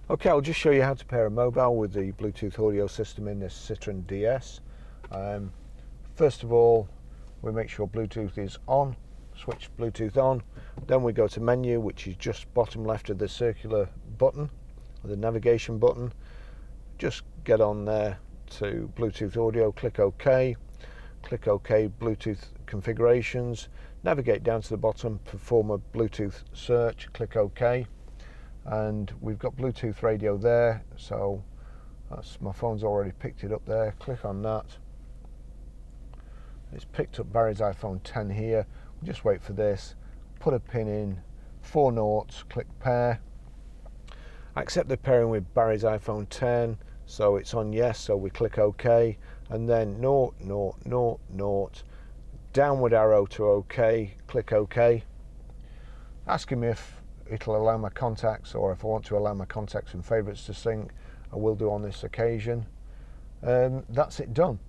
Okay, I'll just show you how to pair a mobile with the Bluetooth audio system in this Citroen DS. First of all, we make sure Bluetooth is on, switch Bluetooth on, then we go to menu, which is just bottom left of the circular button, the navigation button. Just get on there to Bluetooth audio, click OK, Bluetooth configurations, navigate down to the bottom, perform a Bluetooth search, click OK. And we've got Bluetooth radio there, so my phone's already picked it up there. Click on that. It's picked up Barry's iPhone 10 here. We'll just wait for this. Put a pin in, 4 noughts, click pair. Accept the pairing with Barry's iPhone 10, so it's on yes, so we click OK, and then nought, downward arrow to OK, click OK. Asking me if it'll allow my contacts, or if I want to allow my contacts and favourites to sync. I will do on this occasion. That's it done.